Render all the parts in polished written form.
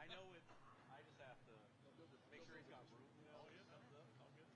I know it. I just have to make sure he's got room. Oh, yeah, thumbs up. All good.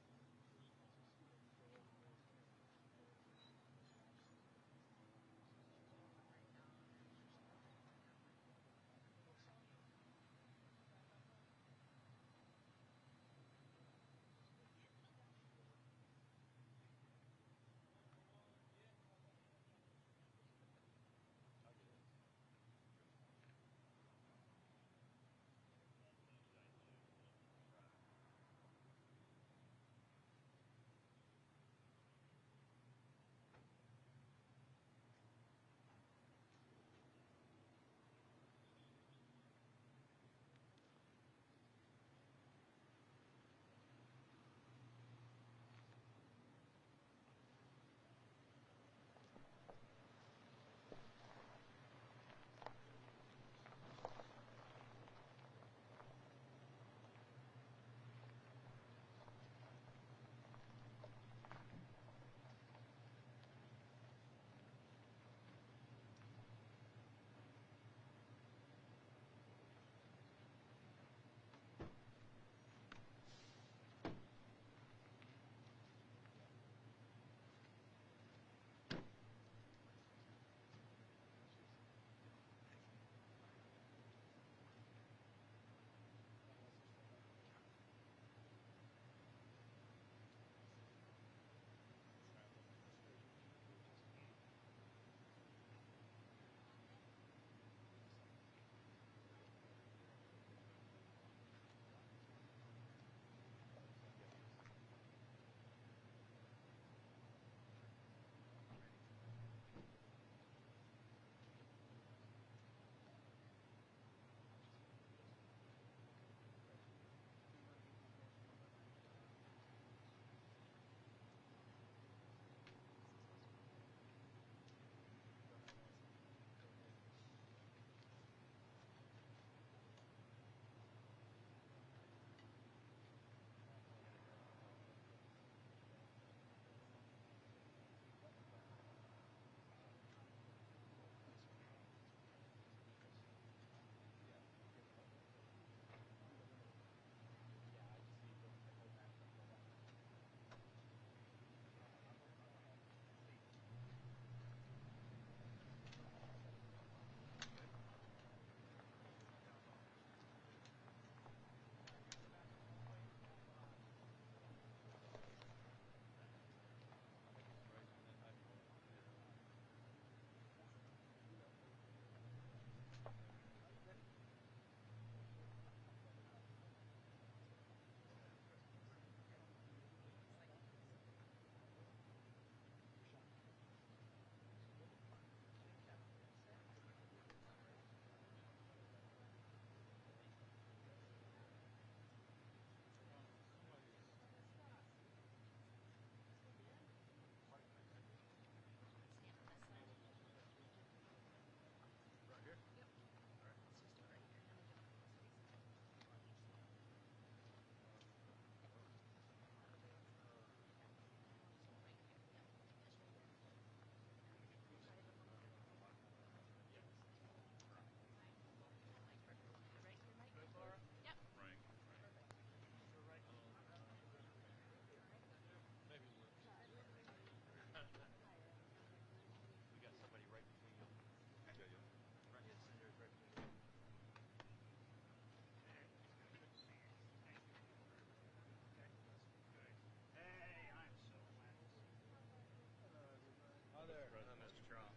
Mr. Trump.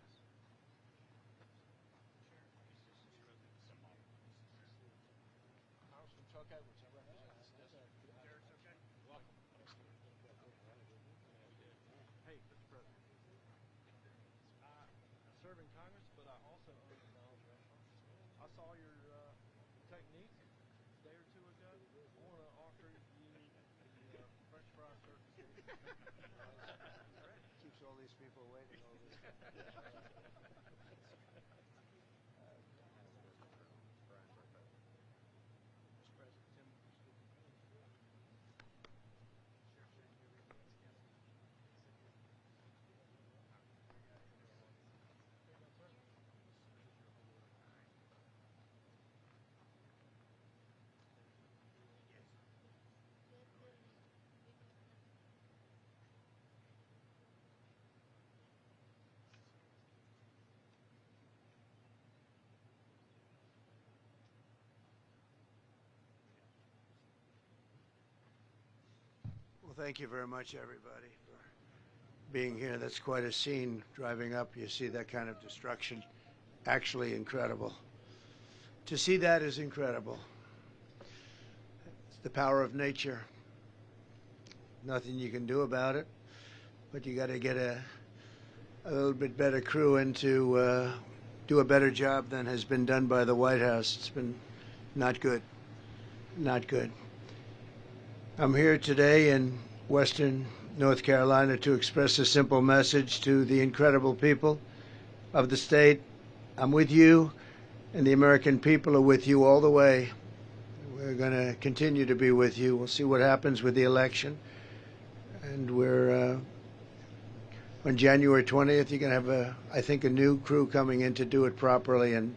Congressman Chuck Edwards, I represent this district. Derek's okay? Welcome. Hey, Mr. President. I serve in Congress, but I also own a McDonald's restaurant. I saw your technique a day or two ago. I want to offer you the French fry turkey. Keeps all these people waiting all this time. Mr. President, Tim. Well, thank you very much, everybody, for being here. That's quite a scene. Driving up, you see that kind of destruction. Actually incredible. To see that is incredible. It's the power of nature. Nothing you can do about it, but you got to get a little bit better crew in to do a better job than has been done by the White House. It's been not good. Not good. I'm here today in Western North Carolina to express a simple message to the incredible people of the state. I'm with you, and the American people are with you all the way. We're going to continue to be with you. We'll see what happens with the election. And we're on January 20th, you're going to have, I think, a new crew coming in to do it properly and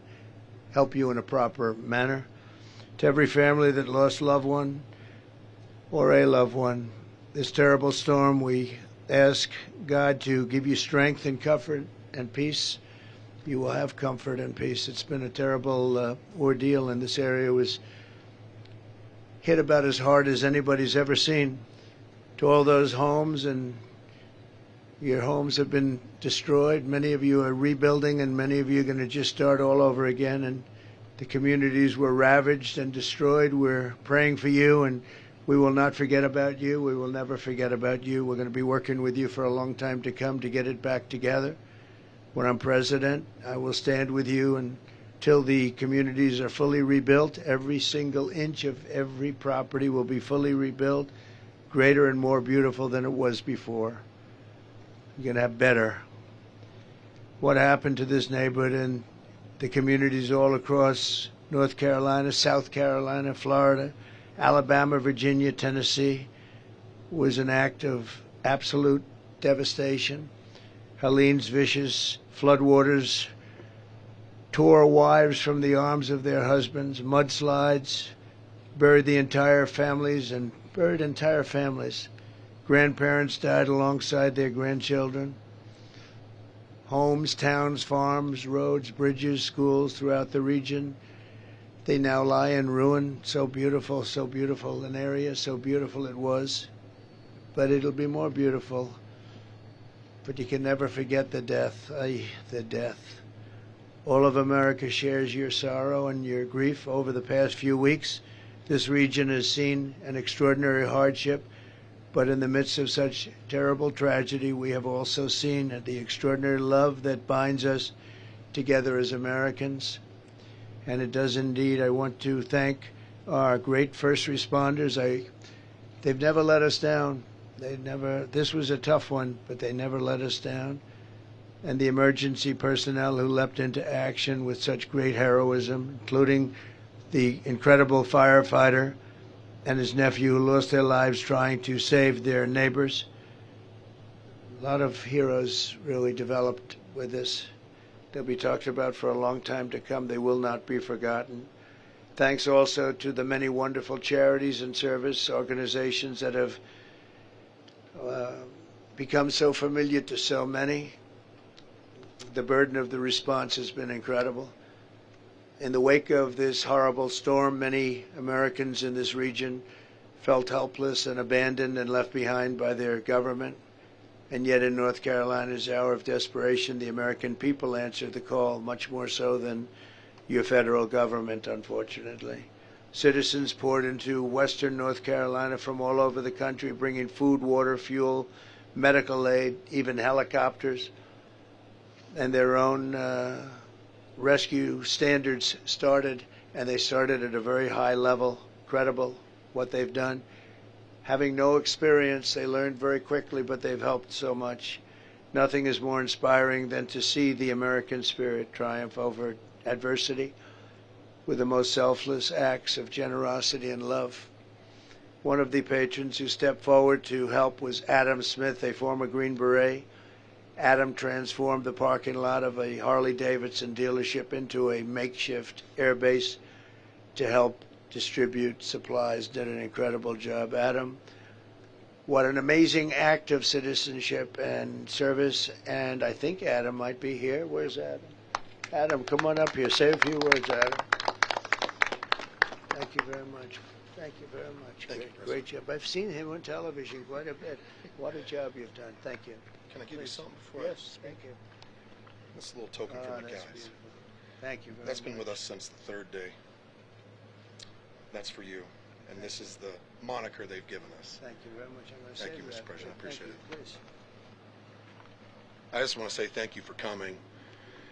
help you in a proper manner. To every family that lost a loved one or a loved one, this terrible storm, we ask God to give you strength and comfort and peace. You will have comfort and peace. It's been a terrible ordeal, and this area was hit about as hard as anybody's ever seen. To all those homes, and your homes have been destroyed. Many of you are rebuilding, and many of you are going to just start all over again. And the communities were ravaged and destroyed. We're praying for you, and we will not forget about you. We will never forget about you. We're going to be working with you for a long time to come to get it back together. When I'm president, I will stand with you until the communities are fully rebuilt. Every single inch of every property will be fully rebuilt, greater and more beautiful than it was before. You're going to have better. What happened to this neighborhood and the communities all across North Carolina, South Carolina, Florida, Alabama, Virginia, Tennessee was an act of absolute devastation. Helene's vicious floodwaters tore wives from the arms of their husbands, mudslides buried the entire families and buried entire families. Grandparents died alongside their grandchildren. Homes, towns, farms, roads, bridges, schools throughout the region, they now lie in ruin. So beautiful an area, so beautiful it was. But it'll be more beautiful. But you can never forget the death, the death. All of America shares your sorrow and your grief. Over the past few weeks, this region has seen an extraordinary hardship. But in the midst of such terrible tragedy, we have also seen the extraordinary love that binds us together as Americans. And it does indeed. I want to thank our great first responders. They've never let us down. This was a tough one, but they never let us down. And the emergency personnel who leapt into action with such great heroism, including the incredible firefighter and his nephew who lost their lives trying to save their neighbors. A lot of heroes really developed with this. They'll be talked about for a long time to come. They will not be forgotten. Thanks also to the many wonderful charities and service organizations that have become so familiar to so many. The burden of the response has been incredible. In the wake of this horrible storm, many Americans in this region felt helpless and abandoned and left behind by their government. And yet in North Carolina's hour of desperation, the American people answered the call, much more so than your federal government, unfortunately. Citizens poured into western North Carolina from all over the country, bringing food, water, fuel, medical aid, even helicopters, and their own rescue standards started, and they started at a very high level, credible, what they've done. Having no experience, they learned very quickly, but they've helped so much. Nothing is more inspiring than to see the American spirit triumph over adversity with the most selfless acts of generosity and love. One of the patrons who stepped forward to help was Adam Smith, a former Green Beret. Adam transformed the parking lot of a Harley-Davidson dealership into a makeshift airbase to help distribute supplies. Did an incredible job. Adam, what an amazing act of citizenship and service. And I think Adam might be here. Where's Adam? Adam, come on up here. Say a few words, Adam. Thank you very much. Thank you very much. Thank you, Great job. I've seen him on television quite a bit. What a job you've done. Thank you. Can I give you something before I Yes, speak? thank you. This little token Oh, from the that's guys. beautiful. Thank you very That's much. been with us since the third day. That's for you. And this is the moniker they've given us. Thank you very much. I'm going to Thank save you, Mr. that. President. I appreciate Thank you. Please. I just want to say thank you for coming.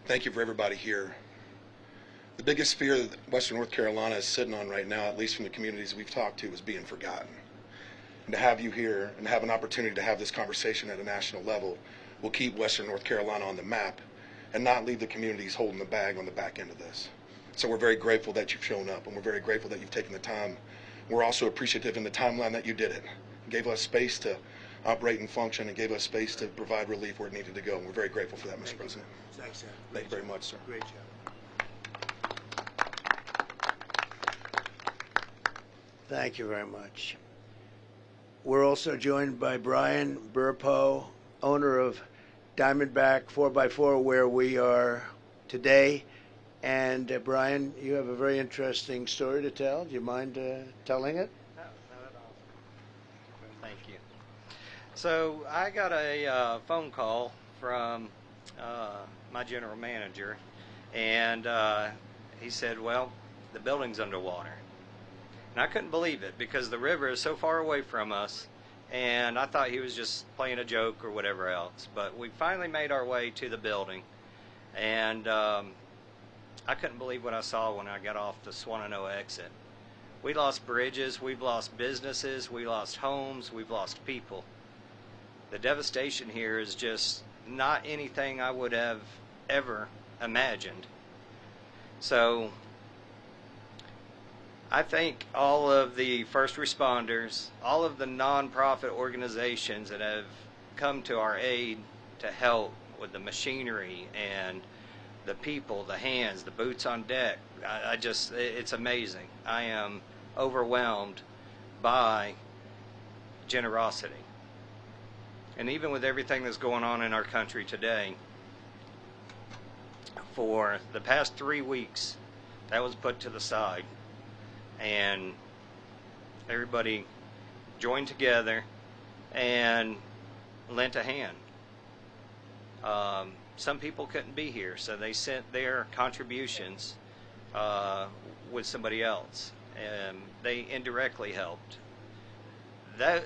Thank you for everybody here. The biggest fear that Western North Carolina is sitting on right now, at least from the communities we've talked to, is being forgotten. And to have you here and have an opportunity to have this conversation at a national level will keep Western North Carolina on the map and not leave the communities holding the bag on the back end of this. So we're very grateful that you've shown up, and we're very grateful that you've taken the time. We're also appreciative in the timeline that you did it. It gave us space to operate and function and gave us space to provide relief where it needed to go. And we're very grateful for that, Mr. President. Thanks, sir. Thank you very much, sir. Great job. Thank you very much. We're also joined by Brian Burpo, owner of Diamondback 4x4, where we are today. And Brian, you have a very interesting story to tell. Do you mind telling it? No, not at all. Thank you. So I got a phone call from my general manager, and he said, well, the building's underwater. And I couldn't believe it because the river is so far away from us, and I thought he was just playing a joke or whatever else. But we finally made our way to the building, and I couldn't believe what I saw when I got off the Swannanoa exit. We lost bridges, we've lost businesses, we lost homes, we've lost people. The devastation here is just not anything I would have ever imagined. So I thank all of the first responders, all of the nonprofit organizations that have come to our aid to help with the machinery and the people, the hands, the boots on deck. It's amazing. I am overwhelmed by generosity. And even with everything that's going on in our country today, for the past 3 weeks, that was put to the side. And everybody joined together and lent a hand. Some people couldn't be here, so they sent their contributions with somebody else, and they indirectly helped. That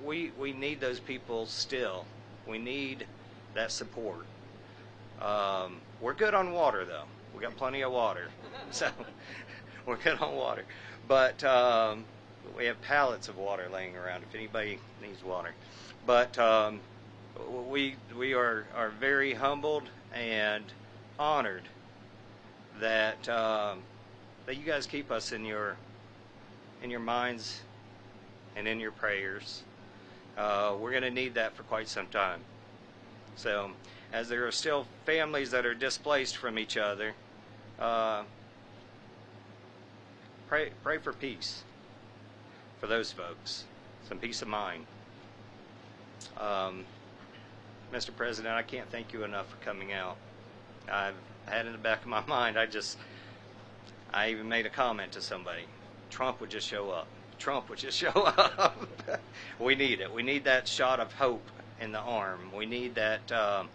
we need those people still. We need that support. We're good on water, though. We got plenty of water, so we're good on water. But we have pallets of water laying around if anybody needs water. But we are very humbled and honored that that you guys keep us in your minds and in your prayers. We're going to need that for quite some time. So, as there are still families that are displaced from each other, pray for peace for those folks, some peace of mind. Mr. President, I can't thank you enough for coming out. I've had in the back of my mind, I even made a comment to somebody. Trump would just show up. Trump would just show up. We need it. We need that shot of hope in the arm. We need that.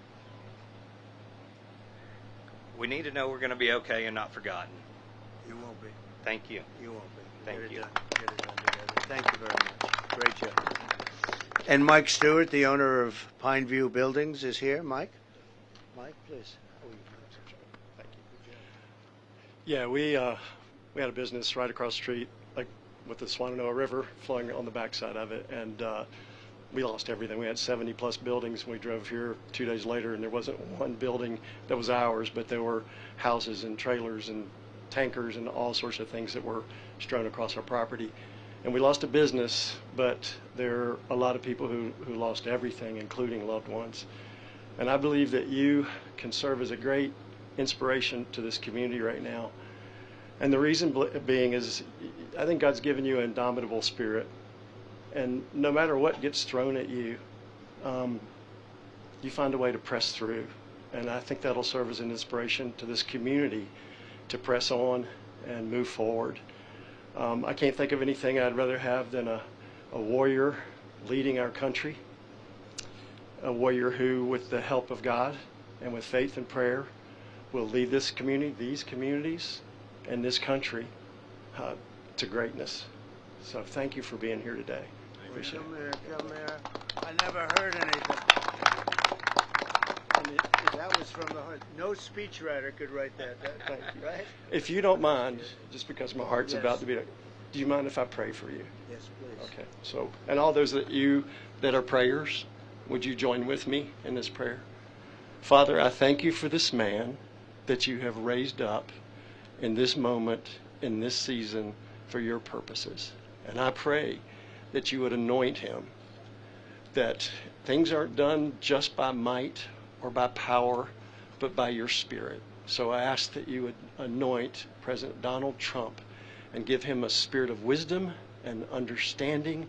We need to know we're going to be okay and not forgotten. You won't be. Thank you. You won't be. Thank Get it you. done. Get it done together. Thank you very much. Great job. And Mike Stewart, the owner of Pineview Buildings, is here. Mike? Mike, please. Thank you. Yeah, we had a business right across the street, like with the Swannanoa River flowing on the backside of it, and we lost everything. We had 70 plus buildings. We drove here 2 days later, and there wasn't one building that was ours, but there were houses and trailers and tankers and all sorts of things that were strewn across our property. And we lost a business, but there are a lot of people who lost everything, including loved ones. And I believe that you can serve as a great inspiration to this community right now. And the reason being is I think God's given you an indomitable spirit. And no matter what gets thrown at you, you find a way to press through. And I think that'll serve as an inspiration to this community to press on and move forward. I can't think of anything I'd rather have than a warrior leading our country, a warrior who, with the help of God and with faith and prayer, will lead this community, these communities, and this country to greatness. So thank you for being here today. I appreciate it. Come here. I never heard anything. And that was from the heart. No speechwriter could write that. Thank you. Right? If you don't mind, just because my heart's Yes. about to be, do you mind if I pray for you? Yes, please. Okay. So, and all those that are prayers, would you join with me in this prayer? Father, I thank you for this man that you have raised up in this moment, in this season, for your purposes. And I pray that you would anoint him, that things aren't done just by might or by power, but by your Spirit. So I ask that you would anoint President Donald Trump and give him a spirit of wisdom and understanding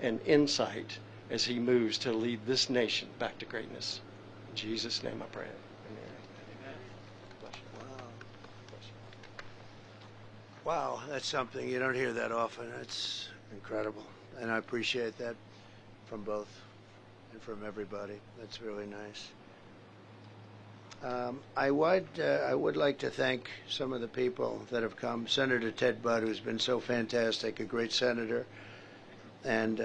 and insight as he moves to lead this nation back to greatness. In Jesus' name I pray. Amen. Bless you. Wow, that's something you don't hear that often. It's incredible. And I appreciate that from both and from everybody. That's really nice. I would like to thank some of the people that have come. Senator Ted Budd, who's been so fantastic, a great senator, and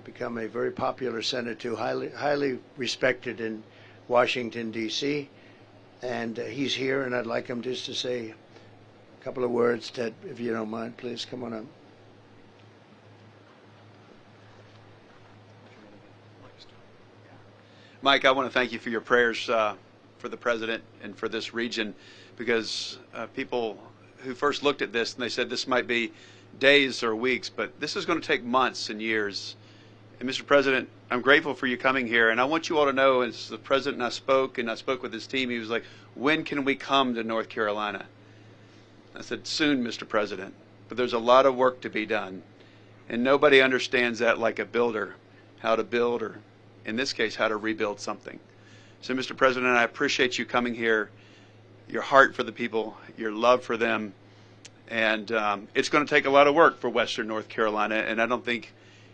become a very popular senator, highly respected in Washington, D.C. And he's here, and I'd like him just to say a couple of words. Ted, if you don't mind, please come on up. Mike, I want to thank you for your prayers for the president and for this region, because people who first looked at this and they said this might be days or weeks, but this is going to take months and years. And Mr. President, I'm grateful for you coming here, and I want you all to know, as the president and I spoke with his team, he was like, when can we come to North Carolina? I said, soon, Mr. President, but there's a lot of work to be done, and nobody understands that like a builder, how to build, or in this case, how to rebuild something. So, Mr. President, I appreciate you coming here, your heart for the people, your love for them, and it's going to take a lot of work for Western North Carolina, and I don't think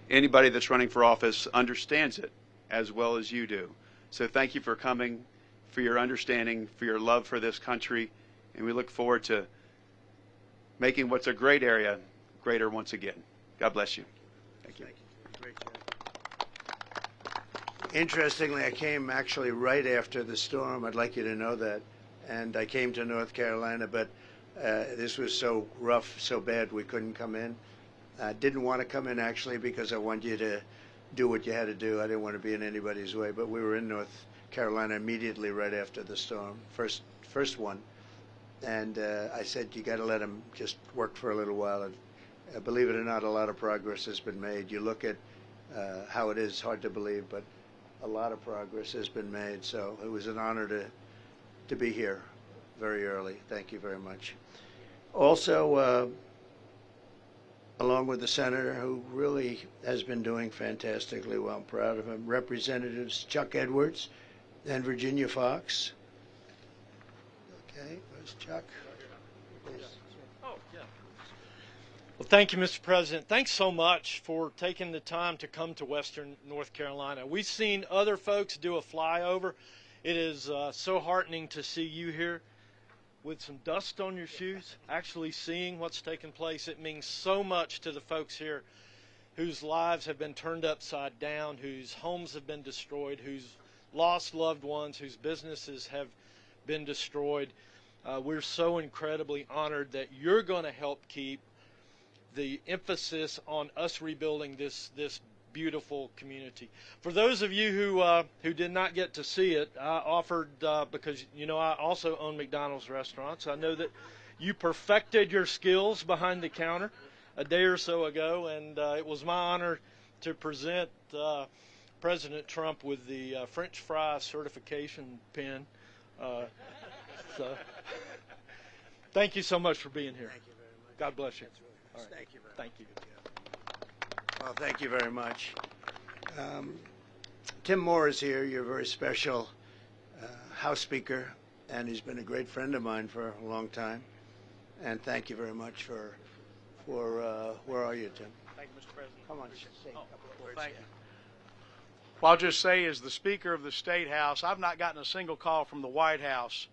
anybody that's running for office understands it as well as you do. So thank you for coming, for your understanding, for your love for this country, and we look forward to making what's a great area greater once again. God bless you. Thank you. Great job. Interestingly, I came actually right after the storm. I'd like you to know that. And I came to North Carolina, but this was so rough, so bad, we couldn't come in. I didn't want to come in, actually, because I wanted you to do what you had to do. I didn't want to be in anybody's way. But we were in North Carolina immediately right after the storm, first one. And I said, you got to let them just work for a little while. And believe it or not, a lot of progress has been made. You look at how it is, hard to believe, but a lot of progress has been made. So it was an honor to be here very early. Thank you very much. Also, along with the senator, who really has been doing fantastically well, I'm proud of him, Representatives Chuck Edwards and Virginia Fox. Okay, where's Chuck? Oh, yeah. Well, thank you, Mr. President. Thanks so much for taking the time to come to Western North Carolina. We've seen other folks do a flyover. It is so heartening to see you here with some dust on your shoes, actually seeing what's taking place. It means so much to the folks here whose lives have been turned upside down, whose homes have been destroyed, whose lost loved ones, whose businesses have been destroyed. We're so incredibly honored that you're going to help keep the emphasis on us rebuilding this beautiful community. For those of you who did not get to see it, I offered, because I also own McDonald's restaurants. I know that you perfected your skills behind the counter a day or so ago, and it was my honor to present President Trump with the French fry certification pin. So, thank you so much for being here. Thank you very much. God bless you. All right. Thank you very much. Thank you. Well, thank you very much. Tim Moore is here, your very special House Speaker, and he's been a great friend of mine for a long time. And thank you very much for for, where are you, Tim? Thank you, Mr. President. Come on, say a couple of words. Thank yeah. you. Well, I'll just say, as the Speaker of the State House, I've not gotten a single call from the White House,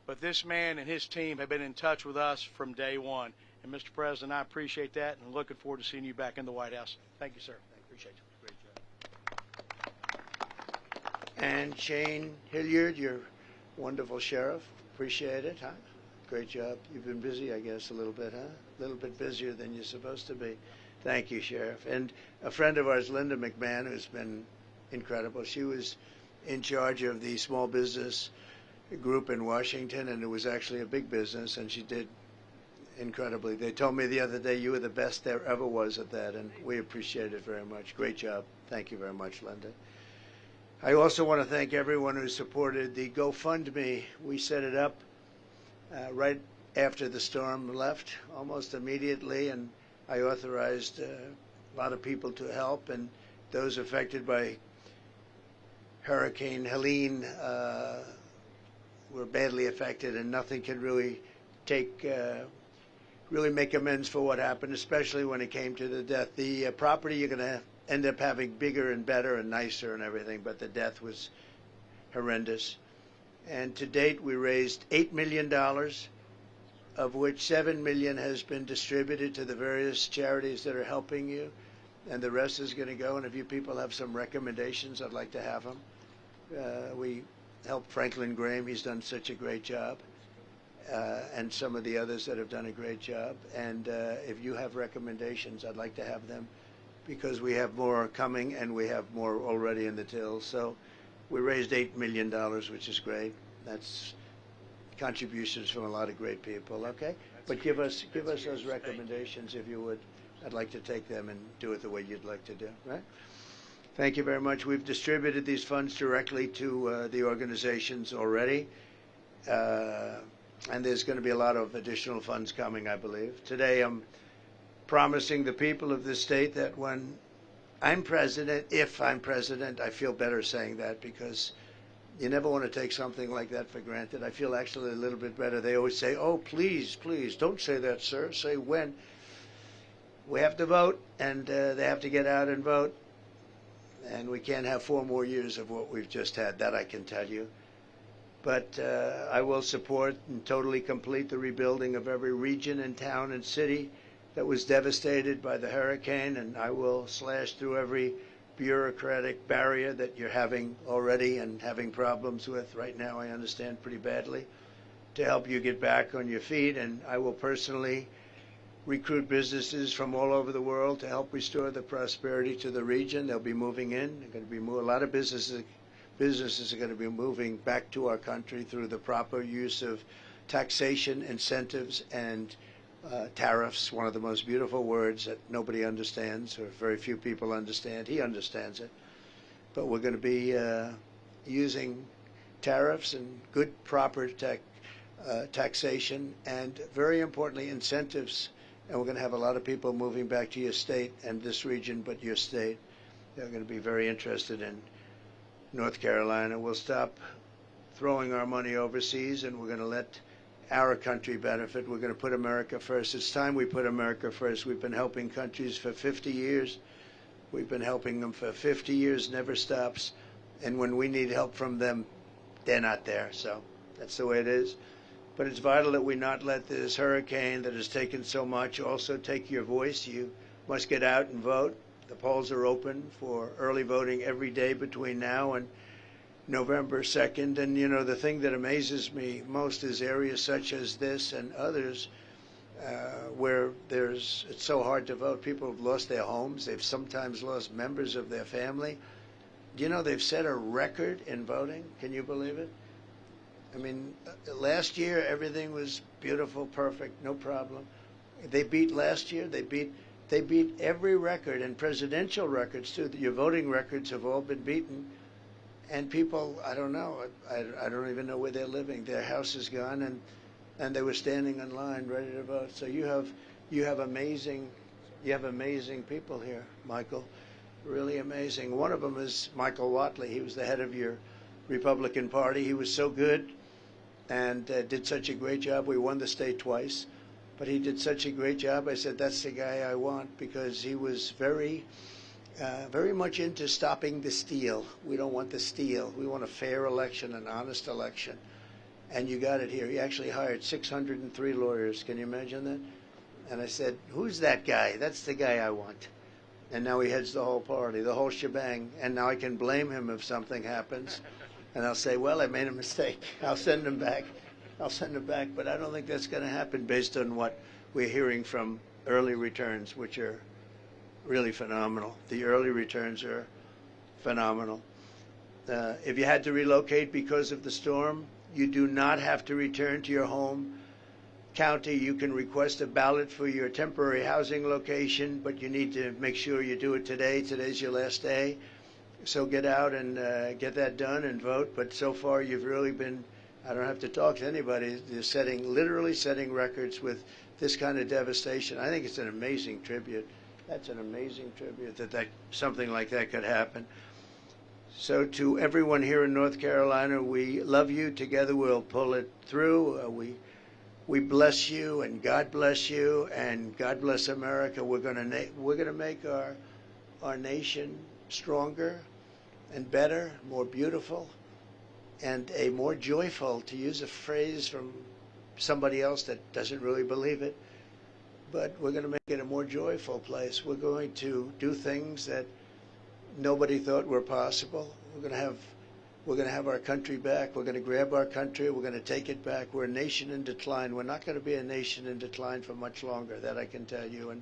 but this man and his team have been in touch with us from day one. And, Mr. President, I appreciate that, and looking forward to seeing you back in the White House. Thank you, sir. I appreciate you. Great job. And Shane Hilliard, your wonderful sheriff. Appreciate it, huh? Great job. You've been busy, I guess, a little bit, huh? A little bit busier than you're supposed to be. Thank you, Sheriff. And a friend of ours, Linda McMahon, who's been incredible. She was in charge of the small business group in Washington, and it was actually a big business, and she did incredibly. They told me the other day you were the best there ever was at that, and we appreciate it very much. Great job. Thank you very much, Linda. I also want to thank everyone who supported the GoFundMe. We set it up right after the storm left, almost immediately, and I authorized a lot of people to help, and those affected by Hurricane Helene were badly affected, and nothing can really really make amends for what happened, especially when it came to the death. The property you're going to end up having bigger and better and nicer and everything, but the death was horrendous. And to date, we raised $8 million, of which $7 million has been distributed to the various charities that are helping you, and the rest is going to go. And if you people have some recommendations, I'd like to have them. We helped Franklin Graham. He's done such a great job. And some of the others that have done a great job. And if you have recommendations, I'd like to have them, because we have more coming and we have more already in the till. So we raised $8 million, which is great. That's contributions from a lot of great people. Okay, but give us those recommendations if you would. I'd like to take them and do it the way you'd like to do. Right? Thank you very much. We've distributed these funds directly to the organizations already. And there's going to be a lot of additional funds coming, I believe. Today I'm promising the people of this state that when I'm president, if I'm president, I feel better saying that, because you never want to take something like that for granted. I feel actually a little bit better. They always say, oh, please, please, don't say that, sir. Say when. We have to vote, and they have to get out and vote. And we can't have 4 more years of what we've just had. That I can tell you. But I will support and totally complete the rebuilding of every region and town and city that was devastated by the hurricane, and I will slash through every bureaucratic barrier that you're having already and having problems with right now, I understand pretty badly, to help you get back on your feet. And I will personally recruit businesses from all over the world to help restore the prosperity to the region. They'll be moving in. There are going to be a lot of businesses are going to be moving back to our country through the proper use of taxation, incentives, and tariffs, one of the most beautiful words that nobody understands, or very few people understand. He understands it. But we're going to be using tariffs and good, proper taxation, and very importantly, incentives. And we're going to have a lot of people moving back to your state and this region, but your state. They're going to be very interested in North Carolina. We'll stop throwing our money overseas, and we're going to let our country benefit. We're going to put America first. It's time we put America first. We've been helping countries for 50 years. We've been helping them for 50 years, never stops. And when we need help from them, they're not there. So that's the way it is. But it's vital that we not let this hurricane that has taken so much also take your voice. You must get out and vote. The polls are open for early voting every day between now and November 2nd. And, you know, the thing that amazes me most is areas such as this and others where it's so hard to vote. People have lost their homes. They've sometimes lost members of their family. Do you know they've set a record in voting? Can you believe it? I mean, last year everything was beautiful, perfect, no problem. They beat last year. They beat every record, and presidential records too. Your voting records have all been beaten, and people, I don't know, I don't even know where they're living. Their house is gone, and they were standing in line ready to vote. So you have amazing people here, Michael, really amazing. One of them is Michael Watley. He was the head of your Republican Party. He was so good and did such a great job. We won the state twice. but he did such a great job. I said, that's the guy I want, because he was very much into stopping the steal. We don't want the steal. We want a fair election, an honest election. And you got it here. He actually hired 603 lawyers. Can you imagine that? And I said, who's that guy? That's the guy I want. And now he heads the whole party, the whole shebang. And now I can blame him if something happens. And I'll say, well, I made a mistake. I'll send him back. I'll send him back. But I don't think that's going to happen based on what we're hearing from early returns, which are really phenomenal. The early returns are phenomenal. If you had to relocate because of the storm, you do not have to return to your home county. You can request a ballot for your temporary housing location, but you need to make sure you do it today. Today's your last day. So get out and get that done and vote. But so far you've really been, I don't have to talk to anybody, you're literally setting records with this kind of devastation. I think it's an amazing tribute. That's an amazing tribute that something like that could happen. So to everyone here in North Carolina, we love you. Together we'll pull it through. We bless you, and God bless you, and God bless America. We're gonna make our nation stronger and better, more beautiful, and a more joyful, to use a phrase from somebody else that doesn't really believe it. But we're going to make it a more joyful place. We're going to do things that nobody thought were possible. We're going to have our country back. We're going to grab our country. We're going to take it back. We're a nation in decline. We're not going to be a nation in decline for much longer, that I can tell you. And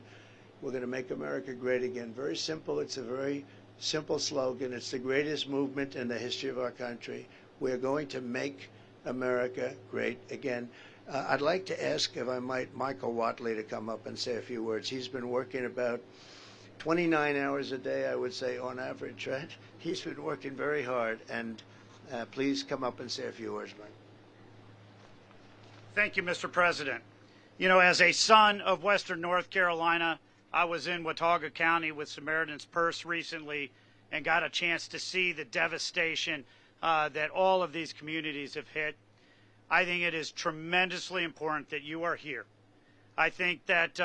we're going to make America great again. Very simple. It's a very simple slogan. It's the greatest movement in the history of our country. We're going to make America great again. I'd like to ask, if I might, Michael Watley to come up and say a few words. He's been working about 29 hours a day, I would say, on average, right? He's been working very hard, and please come up and say a few words, Mike. Thank you, Mr. President. You know, as a son of Western North Carolina, I was in Watauga County with Samaritan's Purse recently and got a chance to see the devastation that all of these communities have hit. I think it is tremendously important that you are here. I think that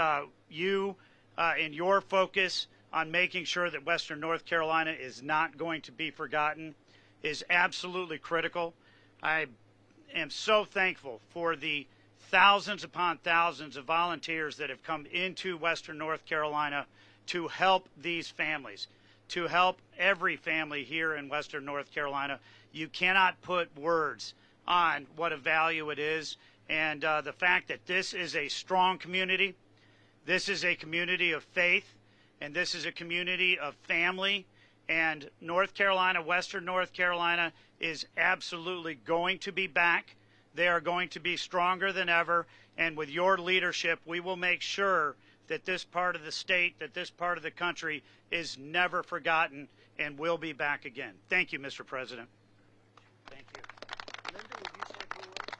you and your focus on making sure that Western North Carolina is not going to be forgotten is absolutely critical. I am so thankful for the thousands upon thousands of volunteers that have come into Western North Carolina to help these families, to help every family here in Western North Carolina. You cannot put words on what a value it is, and the fact that this is a strong community, this is a community of faith, and this is a community of family, and North Carolina, Western North Carolina is absolutely going to be back. They are going to be stronger than ever, and with your leadership, we will make sure that this part of the state, that this part of the country is never forgotten and will be back again. Thank you, Mr. President. Thank you. Linda, would you say a few words?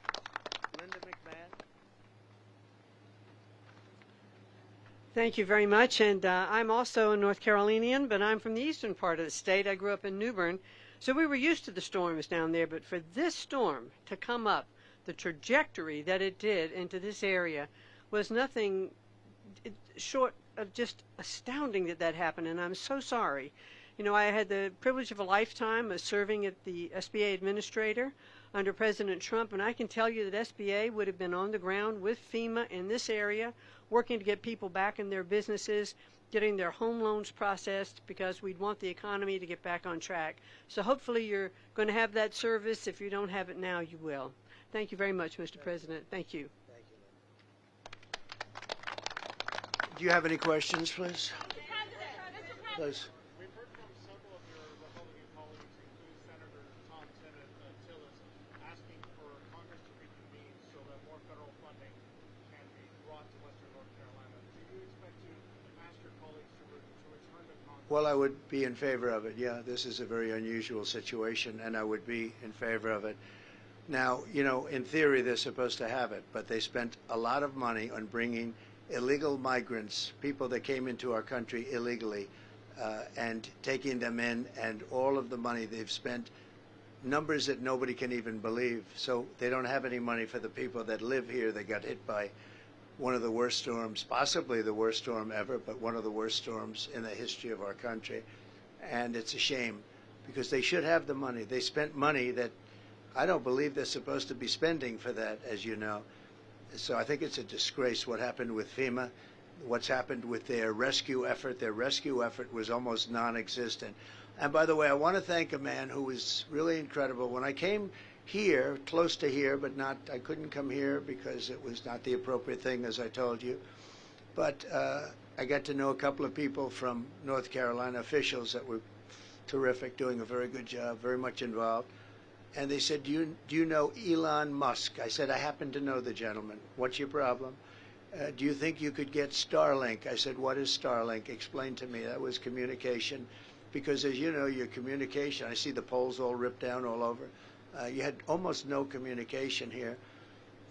Linda McMahon. Thank you very much. And I'm also a North Carolinian, but I'm from the eastern part of the state. I grew up in New Bern, so we were used to the storms down there. But for this storm to come up, the trajectory that it did into this area was nothing short of just astounding that happened. And I'm so sorry. You know, I had the privilege of a lifetime of serving at the SBA administrator under President Trump, and I can tell you that SBA would have been on the ground with FEMA in this area, working to get people back in their businesses, getting their home loans processed, because we'd want the economy to get back on track. So hopefully you're going to have that service. If you don't have it now, you will. Thank you very much, Mr. President. Thank you. Thank you. Do you have any questions, please? Please. We've heard from several of your Republican colleagues, including Senator Tom Tillis, asking for Congress to reconvene so that more federal funding can be brought to Western North Carolina. Do you expect to ask your colleagues to return to Congress? Well, I would be in favor of it. Yeah, this is a very unusual situation, and I would be in favor of it. Now, you know, in theory, they're supposed to have it, but they spent a lot of money on bringing illegal migrants, people that came into our country illegally, and taking them in, and all of the money they've spent, numbers that nobody can even believe. So they don't have any money for the people that live here that got hit by one of the worst storms, possibly the worst storm ever, but one of the worst storms in the history of our country. And it's a shame because they should have the money. They spent money that I don't believe they're supposed to be spending for that, as you know. So I think it's a disgrace what happened with FEMA, what's happened with their rescue effort. Their rescue effort was almost non-existent. And by the way, I want to thank a man who was really incredible. When I came here, close to here, but not, I couldn't come here because it was not the appropriate thing, as I told you. But I got to know a couple of people from North Carolina, officials that were terrific, doing a very good job, very much involved. And they said, do you know Elon Musk? I said, I happen to know the gentleman. What's your problem? Do you think you could get Starlink? I said, what is Starlink? Explain to me. That was communication. Because as you know, your communication, I see the poles all ripped down all over. You had almost no communication here.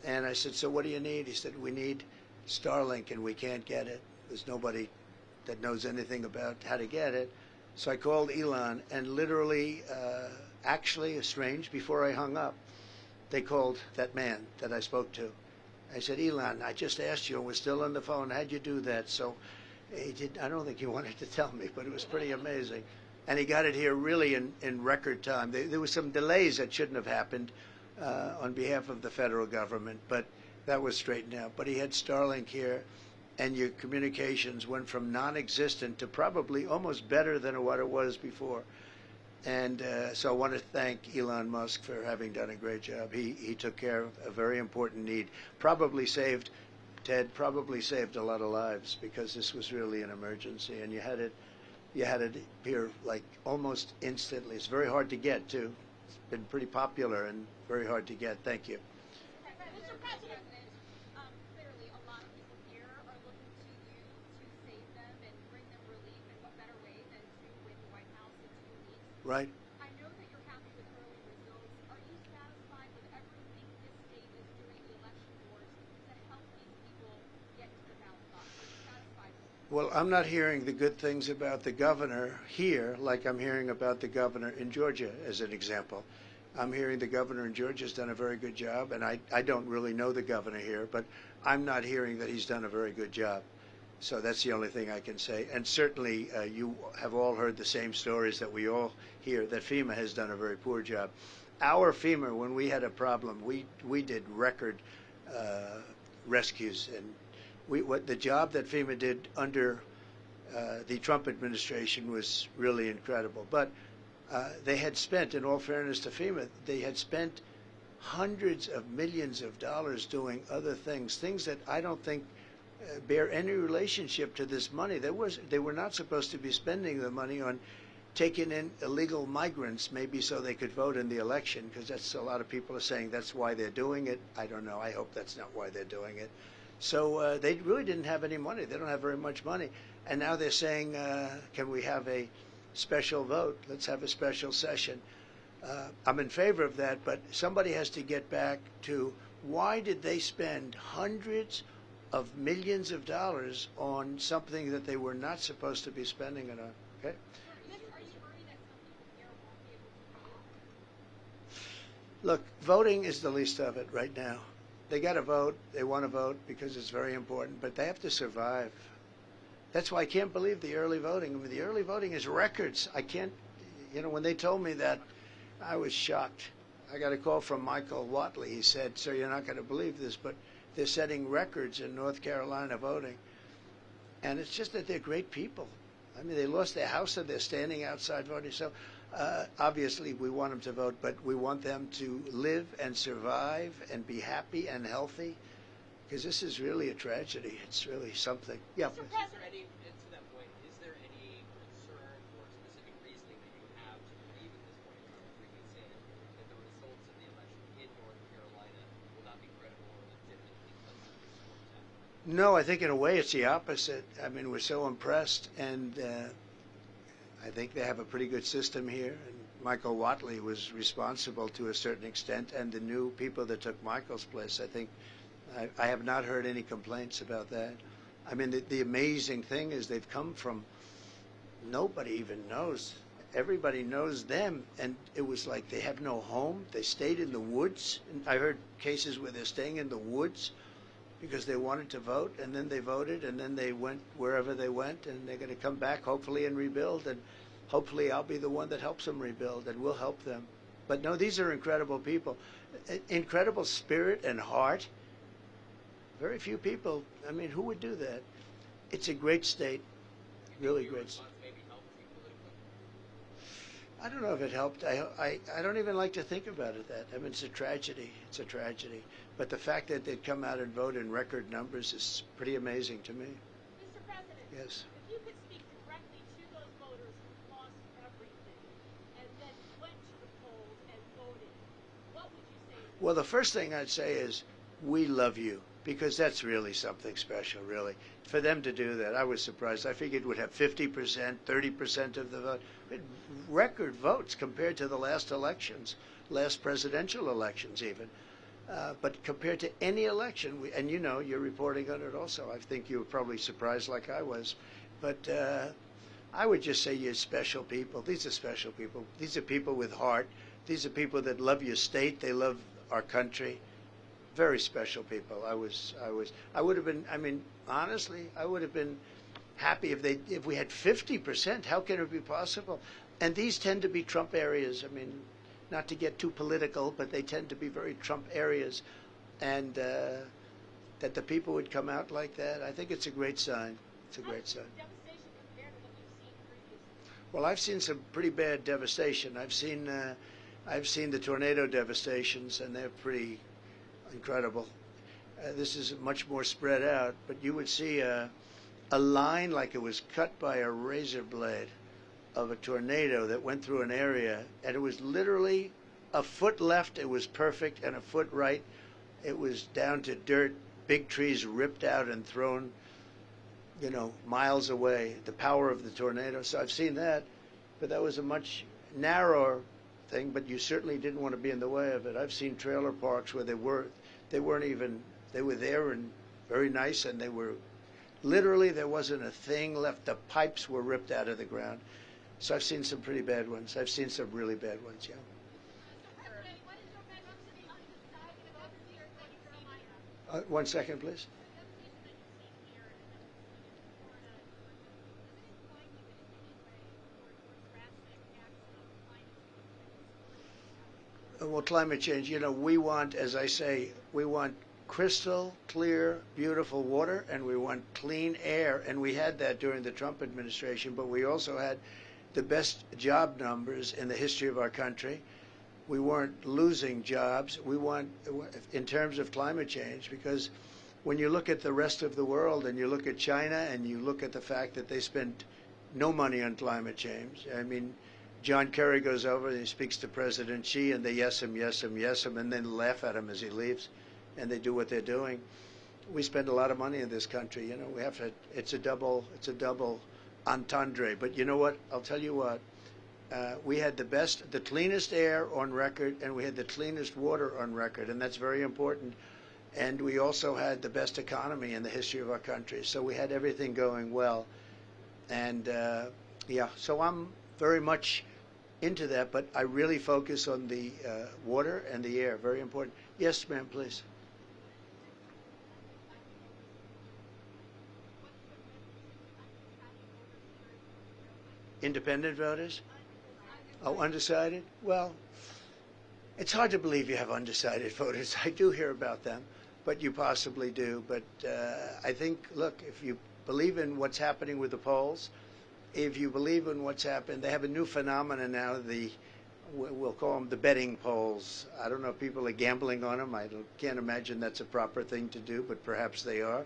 And I said, so what do you need? He said, we need Starlink and we can't get it. There's nobody that knows anything about how to get it. So I called Elon and literally, actually, strange, before I hung up, they called that man that I spoke to. I said, Elon, I just asked you, and we're still on the phone. How'd you do that? So he did. I don't think he wanted to tell me, but it was pretty amazing. And he got it here really in record time. There was some delays that shouldn't have happened on behalf of the federal government, but that was straightened out. But he had Starlink here, and your communications went from non-existent to probably almost better than what it was before. And so I want to thank Elon Musk for having done a great job. He took care of a very important need. Probably saved, Ted, probably saved a lot of lives because this was really an emergency, and you had it here like almost instantly. It's very hard to get too. It's been pretty popular and very hard to get. Thank you. Mr. President, clearly a lot of people here are looking to you to save them and bring them relief, and what better way than to win the White House in 2 weeks? Right. I know that you're happy with early results. Are you satisfied with everything this state is doing, the election boards, to help these people get to the ballot box? Are you satisfied with it? Well, I'm not hearing the good things about the governor here like I'm hearing about the governor in Georgia, as an example. I'm hearing the governor in Georgia has done a very good job, and I don't really know the governor here, but I'm not hearing that he's done a very good job. So that's the only thing I can say. And certainly you have all heard the same stories that we all hear, that FEMA has done a very poor job. Our FEMA, when we had a problem, we did record rescues. And the job that FEMA did under the Trump administration was really incredible. But they had spent, in all fairness to FEMA, they had spent hundreds of millions of dollars doing other things that I don't think bear any relationship to this money. They were not supposed to be spending the money on taking in illegal migrants, maybe so they could vote in the election, because that's a lot of people are saying that's why they're doing it. I don't know. I hope that's not why they're doing it. So they really didn't have any money. They don't have very much money. And now they're saying, can we have a special vote? Let's have a special session. I'm in favor of that, but somebody has to get back to why did they spend hundreds of millions of dollars on something that they were not supposed to be spending it on? Okay. Are you worried that some people here won't be able to vote? Look, voting is the least of it right now. They got to vote. They want to vote because it's very important, but they have to survive. That's why I can't believe the early voting. I mean, the early voting is records. I can't, when they told me that, I was shocked. I got a call from Michael Watley. He said, sir, you're not going to believe this, but they're setting records in North Carolina voting. And it's just that they're great people. I mean, they lost their house and they're standing outside voting. So obviously we want them to vote, but we want them to live and survive and be happy and healthy, because this is really a tragedy. It's really something. Yeah. Mr. President, to that point, is there any concern or specific reasoning that you have to believe at this point in time, 3 weeks in, that the results of the election in North Carolina will not be credible or legitimate because of this storm attack? No, I think in a way it's the opposite. I mean, we're so impressed, and I think they have a pretty good system here. And Michael Watley was responsible to a certain extent, and the new people that took Michael's place, I think, I have not heard any complaints about that. I mean, the amazing thing is they've come from nobody even knows. Everybody knows them, and it was like they have no home. They stayed in the woods. And I heard cases where they're staying in the woods because they wanted to vote, and then they voted, and then they went wherever they went, and they're going to come back hopefully and rebuild, and hopefully I'll be the one that helps them rebuild, and we'll help them. But no, these are incredible people, incredible spirit and heart. Very few people, I mean, who would do that? It's a great state, really great state. I don't know if it helped. I don't even like to think about it that. I mean, it's a tragedy. It's a tragedy. But the fact that they'd come out and vote in record numbers is pretty amazing to me. Mr. President, Yes. if you could speak directly to those voters who lost everything and then went to the polls and voted, what would you say? Well, the first thing I'd say is, we love you, because that's really something special, really. For them to do that, I was surprised. I figured we'd have 50%, 30% of the vote. Record votes compared to the last elections, last presidential elections even. But compared to any election, and you know, you're reporting on it also. I think you were probably surprised like I was. But I would just say you're special people. These are special people. These are people with heart. These are people that love your state. They love our country. Very special people. I would have been, I mean, honestly, I would have been happy if we had 50%. How can it be possible? And these tend to be Trump areas. I mean, not to get too political, but they tend to be very Trump areas. And that the people would come out like that, I think it's a great sign. It's a great sign. Devastation compared to what you've seen previously? Well, I've seen some pretty bad devastation. I've seen the tornado devastations, and they're pretty incredible. This is much more spread out, but you would see a line like it was cut by a razor blade of a tornado that went through an area, and it was literally a foot left, it was perfect, and a foot right, it was down to dirt, big trees ripped out and thrown, you know, miles away, the power of the tornado. So I've seen that, but that was a much narrower thing, but you certainly didn't want to be in the way of it. I've seen trailer parks where they were there and very nice, and they were literally, there wasn't a thing left. The pipes were ripped out of the ground. So I've seen some pretty bad ones. I've seen some really bad ones, yeah. What is your message to the undecided voters here in North Carolina? 1 second, please. Well, climate change, you know, we want, as I say, we want crystal clear, beautiful water, and we want clean air. And we had that during the Trump administration, but we also had the best job numbers in the history of our country. We weren't losing jobs. We want, in terms of climate change, because when you look at the rest of the world and you look at China and you look at the fact that they spent no money on climate change, I mean, John Kerry goes over and he speaks to President Xi, and they yes him, and then laugh at him as he leaves, and they do what they're doing. We spend a lot of money in this country. You know, we have to. It's a double entendre. But you know what? I'll tell you what. We had the cleanest air on record, and we had the cleanest water on record, and that's very important. And we also had the best economy in the history of our country. So we had everything going well. And yeah, so I'm very much into that, but I really focus on the water and the air. Very important. Yes, ma'am, please. Independent voters? Oh, undecided? Well, it's hard to believe you have undecided voters. I do hear about them, but you possibly do. But I think, look, if you believe in what's happening with the polls, if you believe in what's happened, they have a new phenomenon now, we'll call them the betting polls. I don't know if people are gambling on them. I can't imagine that's a proper thing to do, but perhaps they are.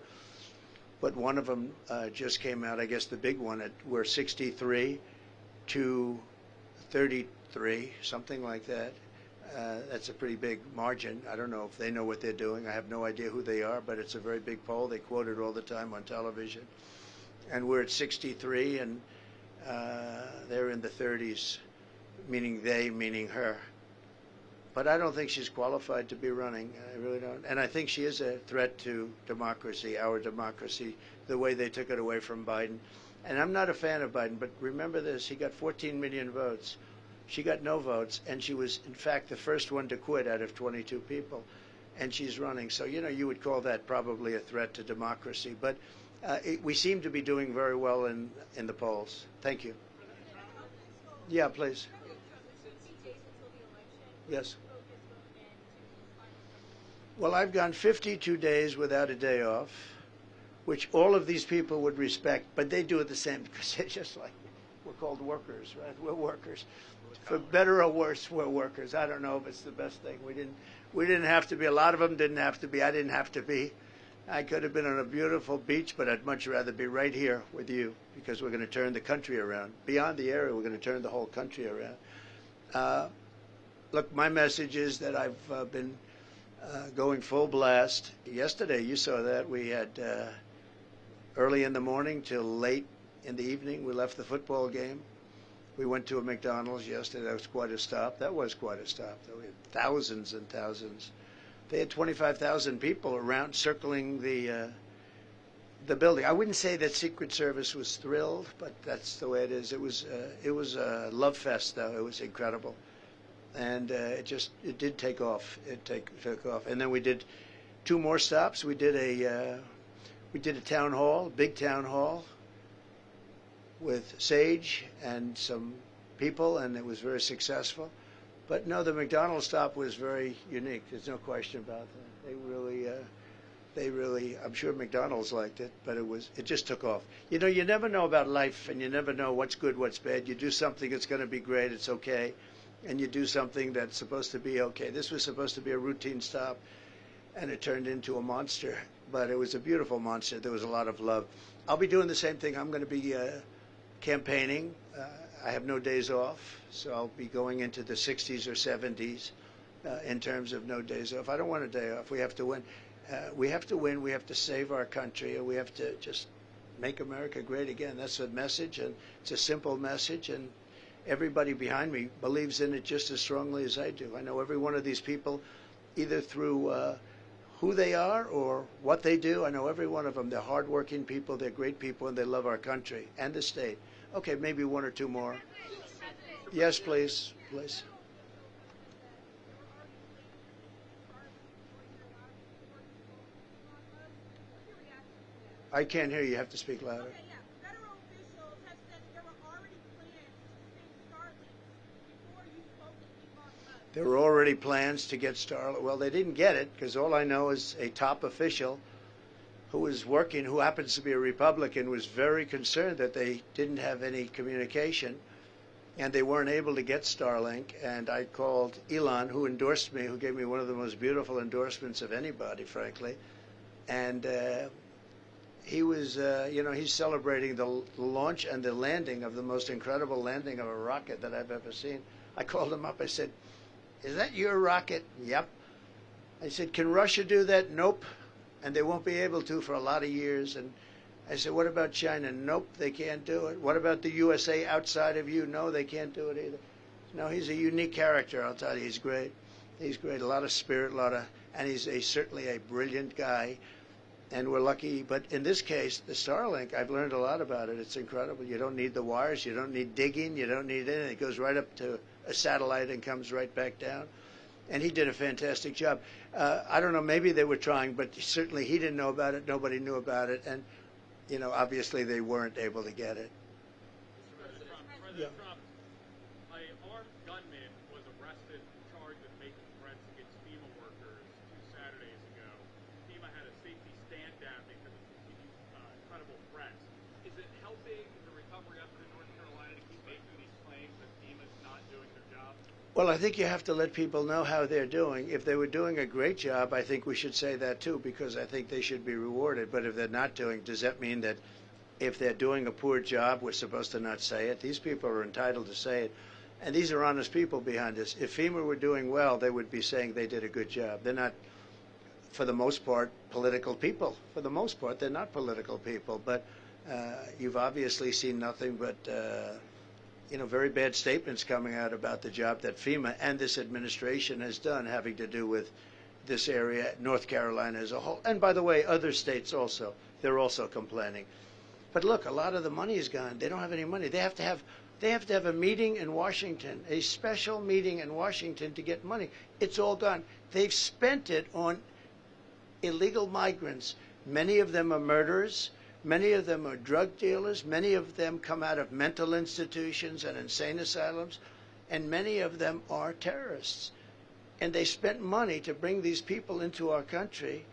But one of them just came out, I guess the big one, we're 63 to 33, something like that. That's a pretty big margin. I don't know if they know what they're doing. I have no idea who they are, but it's a very big poll. They quote it all the time on television. And we're at 63, and they're in the 30s, meaning they, meaning her. But I don't think she's qualified to be running. I really don't. And I think she is a threat to democracy, our democracy, the way they took it away from Biden. And I'm not a fan of Biden, but remember this, he got 14 million votes. She got no votes, and she was, in fact, the first one to quit out of 22 people. and she's running. So, you would call that probably a threat to democracy. But we seem to be doing very well in the polls. Thank you. Yeah, please. Yes. Well, I've gone 52 days without a day off, which all of these people would respect, but they do it the same because they're just like, we're called workers, right? We're workers. For better or worse, we're workers. I don't know if it's the best thing. We didn't have to be. A lot of them didn't have to be. I didn't have to be. I could have been on a beautiful beach, but I'd much rather be right here with you because we're going to turn the country around. Beyond the area, we're going to turn the whole country around. Look, my message is that I've been going full blast. Yesterday, you saw that. We had early in the morning till late in the evening. We left the football game. We went to a McDonald's yesterday. That was quite a stop. That was quite a stop. We had thousands and thousands. They had 25,000 people around circling the building. I wouldn't say that Secret Service was thrilled, but that's the way it is. It was a love fest, though. It was incredible, and it did take off. It took off, and then we did 2 more stops. We did a town hall, big town hall, with Sage and some people, and it was very successful. But no, the McDonald's stop was very unique. There's no question about that. They really, I'm sure McDonald's liked it, but it just took off. You never know about life, and you never know what's good, what's bad. You do something that's going to be great, it's okay, and you do something that's supposed to be okay. This was supposed to be a routine stop, and it turned into a monster, but it was a beautiful monster. There was a lot of love. I'll be doing the same thing. I'm going to be campaigning. I have no days off, so I'll be going into the 60s or 70s in terms of no days off. I don't want a day off. We have to win. We have to win. We have to save our country, and we have to just make America great again. That's the message, and it's a simple message, and everybody behind me believes in it just as strongly as I do. I know every one of these people, either through who they are or what they do. I know every one of them. They're hardworking people. They're great people, and they love our country and the state. Okay, maybe 1 or 2 more. Yes, please. Please. I can't hear you. You have to speak louder. Okay, yeah. Federal officials have said there were already plans to send Starlink before you spoke to Elon Musk. There were already plans to get Starlink. Well, they didn't get it because all I know is a top official who was working, who happens to be a Republican, was very concerned that they didn't have any communication and they weren't able to get Starlink. And I called Elon, who endorsed me, who gave me one of the most beautiful endorsements of anybody, frankly. And he was, he's celebrating the launch and the landing of the most incredible landing of a rocket that I've ever seen. I called him up. I said, "Is that your rocket?" "Yep." I said, "Can Russia do that?" "Nope. And they won't be able to for a lot of years." And I said, "What about China?" "Nope, they can't do it." "What about the USA outside of you?" "No, they can't do it either." No, he's a unique character, I'll tell you. He's great. He's great. A lot of spirit, and he's certainly a brilliant guy. And we're lucky. But in this case, the Starlink, I've learned a lot about it. It's incredible. You don't need the wires. You don't need digging. You don't need anything. It goes right up to a satellite and comes right back down. And he did a fantastic job. I don't know, maybe they were trying, but certainly he didn't know about it. Nobody knew about it. And, obviously they weren't able to get it. President Trump, an armed gunman was arrested and charged with making threats against FEMA workers 2 Saturdays ago. FEMA had a safety stand down because of continued credible threats. Is it helping the recovery effort in North Carolina to keep making these claims that FEMA's not doing their job? Well, I think you have to let people know how they're doing. If they were doing a great job, I think we should say that too, because I think they should be rewarded. But if they're not doing, does that mean that if they're doing a poor job, we're supposed to not say it? These people are entitled to say it. And these are honest people behind us. If FEMA were doing well, they would be saying they did a good job. They're not, for the most part, political people. For the most part, they're not political people. But you've obviously seen nothing but very bad statements coming out about the job that FEMA and this administration has done having to do with this area, North Carolina as a whole. And by the way, other states also. They're also complaining. But look, a lot of the money is gone. They don't have any money. They have to have They have to have a meeting in Washington, a special meeting in Washington to get money. It's all gone. They've spent it on illegal migrants. Many of them are murderers. Many of them are drug dealers. Many of them come out of mental institutions and insane asylums. And many of them are terrorists. And they spent money to bring these people into our country,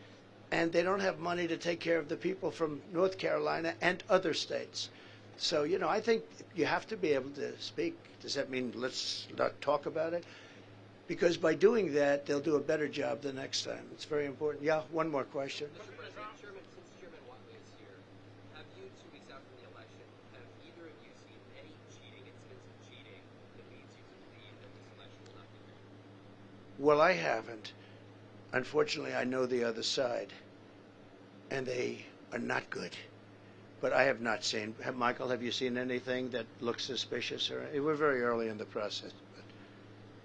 and they don't have money to take care of the people from North Carolina and other states. So, you know, I think you have to be able to speak. Does that mean let's not talk about it? Because by doing that, they'll do a better job the next time. It's very important. Yeah, one more question. Mr. President, since Chairman Watley is here, have you, 2 weeks out from the election, have either of you seen any cheating, incidents of cheating, that leads you to believe that this election will not be fair? Well, I haven't. Unfortunately, I know the other side, and they are not good. But I have not seen. Michael, have you seen anything that looks suspicious? Or we're very early in the process. But.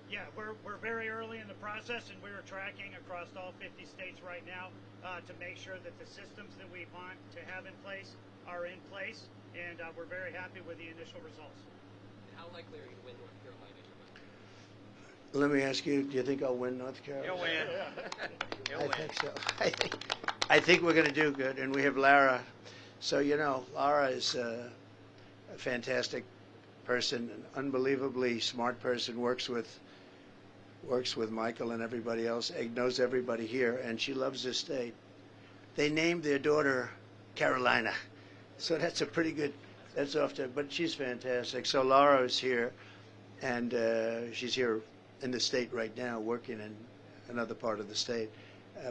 Yeah, we're very early in the process, and we're tracking across all 50 states right now to make sure that the systems that we want to have in place are in place, and we're very happy with the initial results. And how likely are you to win North Carolina? Let me ask you, do you think I'll win North Carolina? You'll win. You'll win. I think so. I think we're going to do good, and we have Lara. So, you know, Lara is a fantastic person, an unbelievably smart person, works with Michael and everybody else, knows everybody here, and she loves this state. They named their daughter Carolina, so that's a pretty good, that's off to, but she's fantastic. So Lara is here, and she's here in the state right now, working in another part of the state,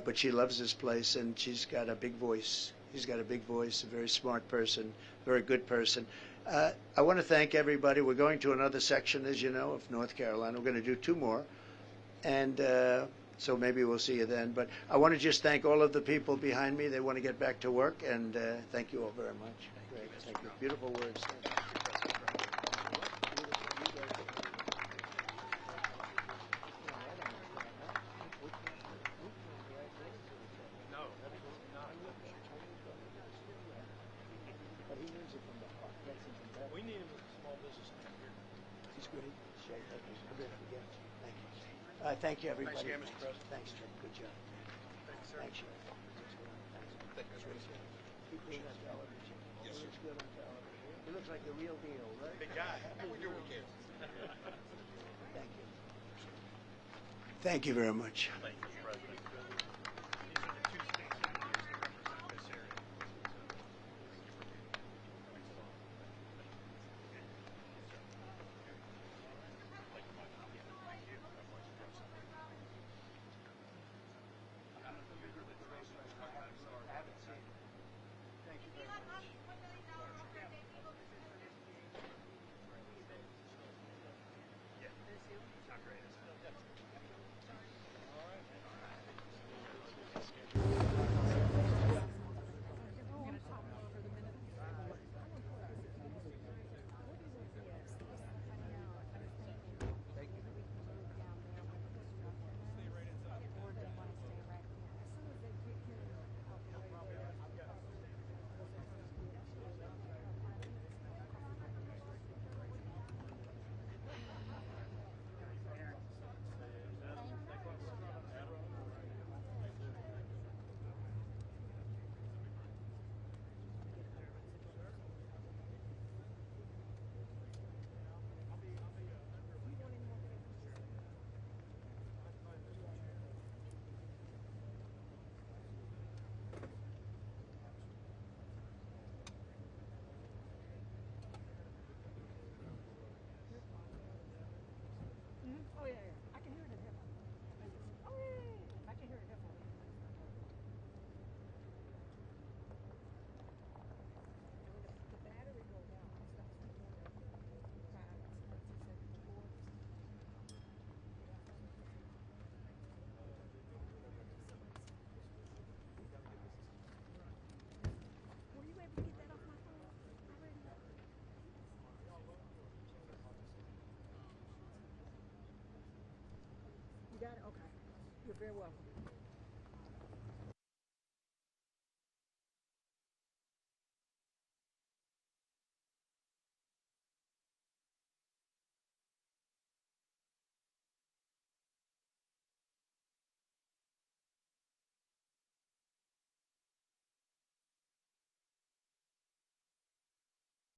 but she loves this place, and she's got a big voice. He's got a big voice, a very smart person, very good person. I want to thank everybody. We're going to another section, as you know, of North Carolina. We're going to do 2 more. And so maybe we'll see you then. But I want to just thank all of the people behind me. They want to get back to work. And thank you all very much. Great. Thank you. Beautiful words. We need him as a small business owner here. He's great. Thank you. Thank you, everybody. Thanks again, Mr. President. Thanks, Jim. Good job. Thanks, sir. Thanks, Sharon. Keep doing that television. Yes, sir. He looks good on television. He looks like the real deal, right? Big guy. We do what we can. Thank you. Thank you very much. Thank you, Mr. President. These are the 2 states that represent this area. You got it? Okay. You're very welcome.